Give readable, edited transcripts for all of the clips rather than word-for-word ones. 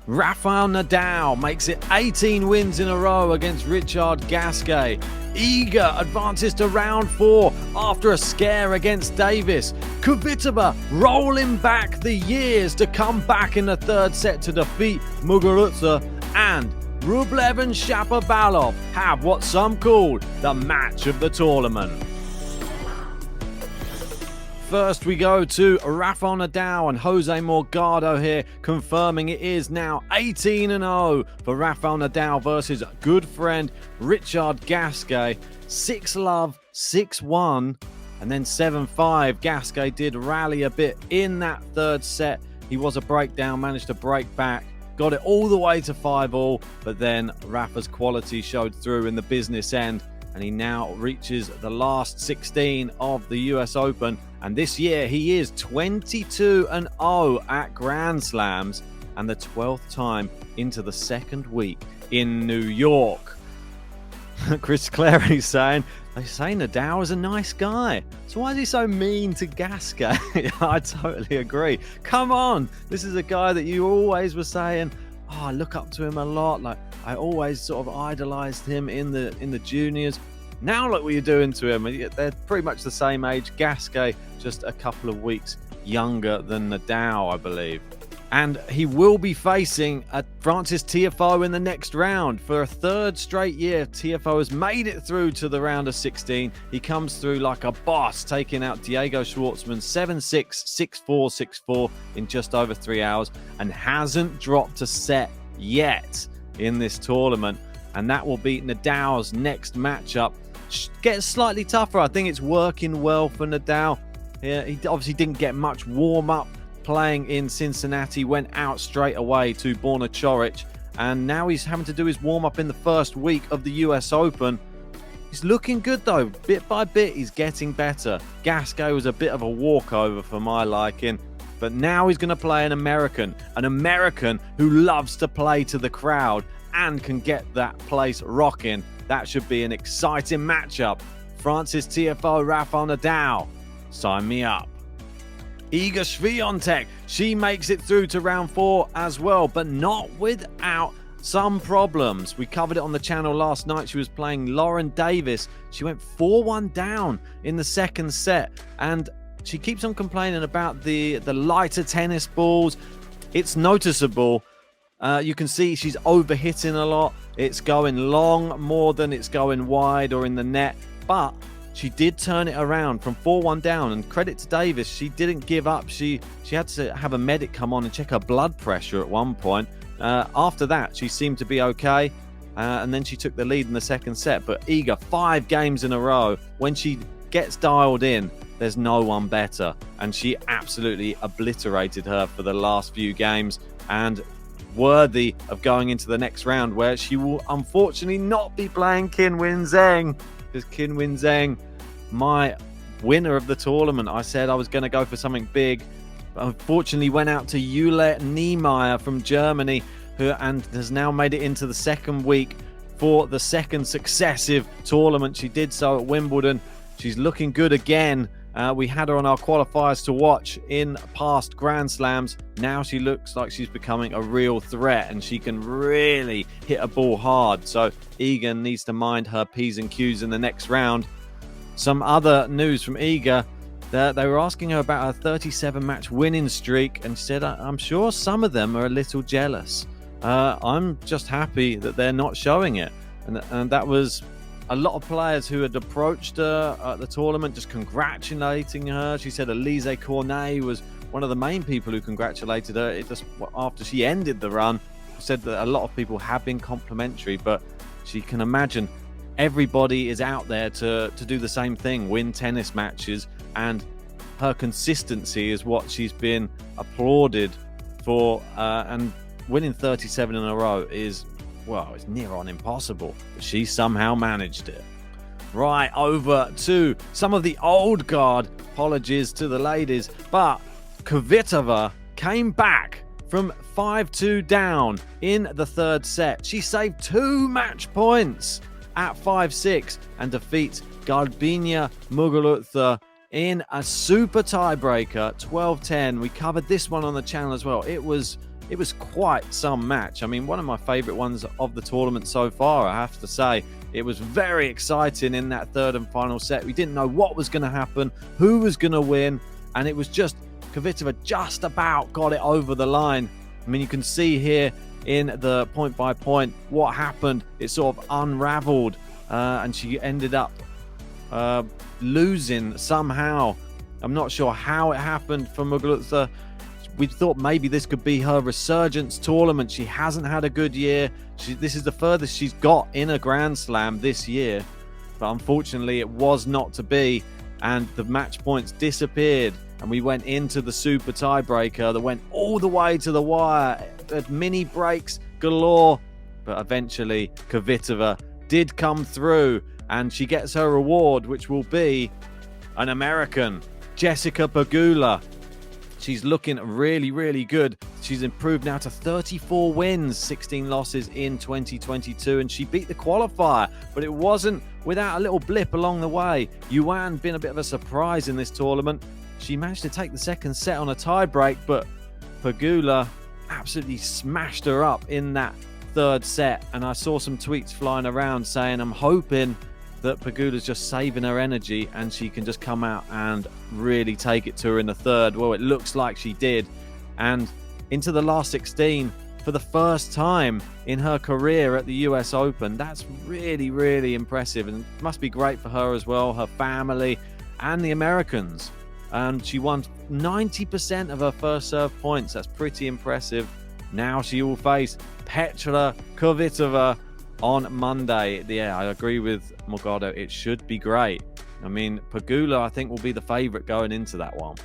Rafael Nadal makes it 18 wins in a row against Richard Gasquet. Iga advances to round 4 after a scare against Davis. Kvitova rolling back the years to come back in the third set to defeat Muguruza. And Rublev and Shapovalov have what some call the match of the tournament. First we go to Rafael Nadal and Jose Morgado here, confirming it is now 18-0 for Rafael Nadal versus good friend Richard Gasquet. 6-love, 6-1, and then 7-5. Gasquet did rally a bit in that third set. He was a breakdown, managed to break back, got it all the way to 5-all, but then Rafa's quality showed through in the business end, and he now reaches the last 16 of the US Open. And this year he is 22-0 at Grand Slams, and the 12th time into the second week in New York. Chris Clary's saying, they say Nadal is a nice guy, so why is he so mean to Gasquet? I totally agree. Come on, this is a guy that you always were saying, oh, I look up to him a lot. Like, I always sort of idolized him in the juniors. Now look what you're doing to him. They're pretty much the same age. Gasquet just a couple of weeks younger than Nadal, I believe. And he will be facing Francis Tiafoe in the next round. For a third straight year, Tiafoe has made it through to the round of 16. He comes through like a boss, taking out Diego Schwartzman 7-6, 6-4, 6-4 in just over 3 hours, and hasn't dropped a set yet in this tournament. And that will be Nadal's next matchup. Gets slightly tougher. I think it's working well for Nadal. Yeah, he obviously didn't get much warm-up playing in Cincinnati, went out straight away to Borna Coric, and now he's having to do his warm-up in the first week of the US Open. He's looking good though. Bit by bit, he's getting better. Gasquet was a bit of a walkover for my liking, but now he's going to play an American who loves to play to the crowd and can get that place rocking. That should be an exciting matchup. Francis Tiafoe, Rafael Nadal. Sign me up. Iga Swiatek, she makes it through to round 4 as well, but not without some problems. We covered it on the channel last night. She was playing Lauren Davis. She went 4-1 down in the second set, and she keeps on complaining about the lighter tennis balls. It's noticeable. You can see she's overhitting a lot. It's going long more than it's going wide or in the net, but she did turn it around from 4-1 down, and credit to Davis, she didn't give up. She had to have a medic come on and check her blood pressure at one point. After that, she seemed to be okay, and then she took the lead in the second set. But Iga, 5 games in a row, when she gets dialed in, there's no one better, and she absolutely obliterated her for the last few games, and worthy of going into the next round, where she will unfortunately not be playing Qinwen Zheng, because Qinwen Zheng, my winner of the tournament, I said I was going to go for something big, but unfortunately went out to Jule Niemeyer from Germany, and has now made it into the second week for the second successive tournament. She did so at Wimbledon. She's looking good again. We had her on our qualifiers to watch in past Grand Slams. Now she looks like she's becoming a real threat, and she can really hit a ball hard. So Iga needs to mind her P's and Q's in the next round. Some other news from Iga. They were asking her about her 37-match winning streak, and she said, I'm sure some of them are a little jealous. I'm just happy that they're not showing it. And that was a lot of players who had approached her at the tournament, just congratulating her. She said Elise Cornet was one of the main people who congratulated her. It just after she ended the run, said that a lot of people have been complimentary, but she can imagine everybody is out there to do the same thing, win tennis matches, and her consistency is what she's been applauded for, and winning 37 in a row is, well, it's near on impossible, but she somehow managed it. Right, over to some of the old guard. Apologies to the ladies, but Kvitova came back from 5-2 down in the third set. She saved 2 match points at 5-6 and defeats Kvitova Muguruza in a super tiebreaker, 12-10. We covered this one on the channel as well. It was it was quite some match. I mean, one of my favorite ones of the tournament so far, I have to say. It was very exciting in that third and final set. We didn't know what was going to happen, who was going to win, and it was just Kvitova just about got it over the line. I mean, you can see here in the point by point what happened. It sort of unraveled, and she ended up losing somehow. I'm not sure how it happened for Muguruza. We thought maybe this could be her resurgence tournament. She hasn't had a good year. This is the furthest she's got in a Grand Slam this year. But unfortunately, it was not to be. And the match points disappeared. And we went into the super tiebreaker that went all the way to the wire. Had mini breaks galore. But eventually, Kvitova did come through. And she gets her reward, which will be an American, Jessica Pegula. She's looking really, really good. She's improved now to 34 wins, 16 losses in 2022, and she beat the qualifier, but it wasn't without a little blip along the way. Yuan been a bit of a surprise in this tournament. She managed to take the second set on a tie break, but Pegula absolutely smashed her up in that third set, and I saw some tweets flying around saying, I'm hoping that Pegula's just saving her energy and she can just come out and really take it to her in the third. Well, it looks like she did. And into the last 16 for the first time in her career at the US Open. That's really, really impressive, and it must be great for her as well, her family and the Americans. And she won 90% of her first serve points. That's pretty impressive. Now she will face Petra Kvitova on Monday. Yeah, I agree with Morgado. It should be great. I mean, Pegula, I think, will be the favorite going into that one.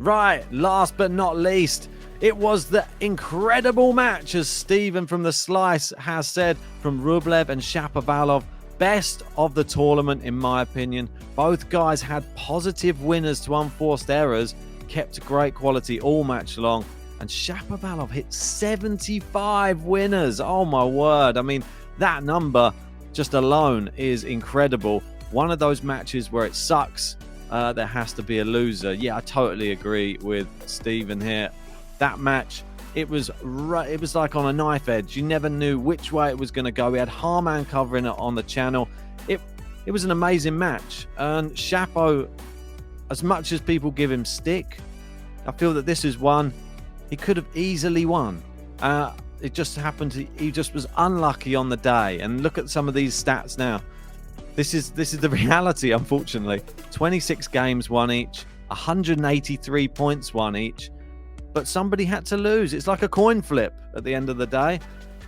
Right, last but not least, it was the incredible match, as Stephen from The Slice has said, from Rublev and Shapovalov. Best of the tournament, in my opinion. Both guys had positive winners to unforced errors, kept great quality all match long, and Shapovalov hit 75 winners. Oh my word. I mean, that number just alone is incredible. One of those matches where it sucks, there has to be a loser. Yeah, I totally agree with Stephen here. That match, it was like on a knife edge. You never knew which way it was going to go. We had Harman covering it on the channel. It was an amazing match. And Shapo, as much as people give him stick, I feel that this is one he could have easily won. It just happened he just was unlucky on the day. And look at some of these stats now. This is the reality, unfortunately. 26 games won each, 183 points won each. But somebody had to lose. It's like a coin flip at the end of the day.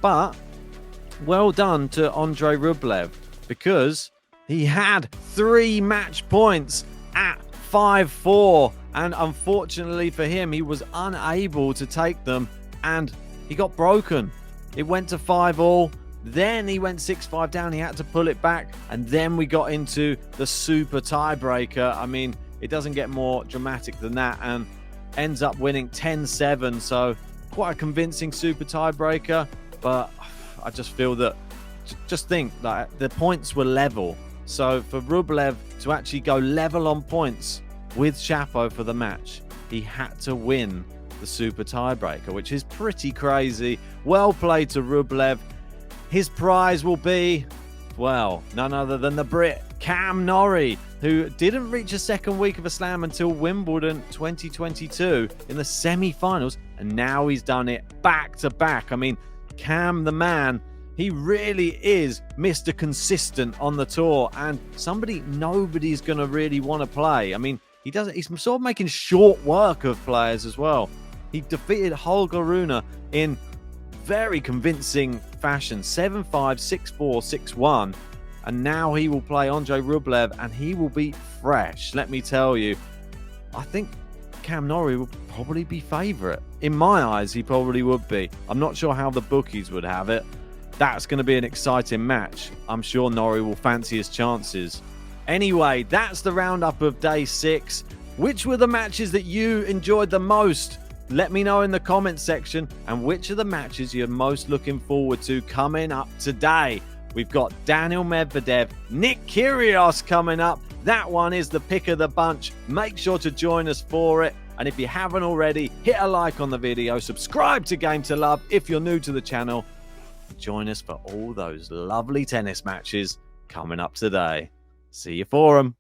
But well done to Andrei Rublev, because he had 3 match points at 5-4. And unfortunately for him, he was unable to take them. And he got broken. It went to 5-all. Then he went 6-5 down. He had to pull it back. And then we got into the super tiebreaker. I mean, it doesn't get more dramatic than that. And ends up winning 10-7. So quite a convincing super tiebreaker. But I just feel that, just think that the points were level. So for Rublev to actually go level on points with Shapo for the match, he had to win the super tiebreaker, which is pretty crazy. Well played to Rublev. His prize will be, well, none other than the Brit Cam Norrie, who didn't reach a second week of a slam until Wimbledon 2022 in the semi-finals, and now he's done it back to back. I mean, Cam the man, he really is Mr. Consistent on the tour, and somebody nobody's going to really want to play. I mean, he's sort of making short work of players as well. He defeated Holger Rune in very convincing fashion, 7-5, 6-4, 6-1. And now he will play Andrei Rublev, and he will be fresh. Let me tell you, I think Cam Norrie will probably be favourite. In my eyes, he probably would be. I'm not sure how the bookies would have it. That's going to be an exciting match. I'm sure Norrie will fancy his chances. Anyway, that's the roundup of day 6. Which were the matches that you enjoyed the most? Let me know in the comments section. And which are the matches you're most looking forward to coming up today? We've got Daniel Medvedev, Nick Kyrgios coming up. That one is the pick of the bunch. Make sure to join us for it. And if you haven't already, hit a like on the video, subscribe to Game to Love if you're new to the channel, and join us for all those lovely tennis matches coming up today. See you for 'em.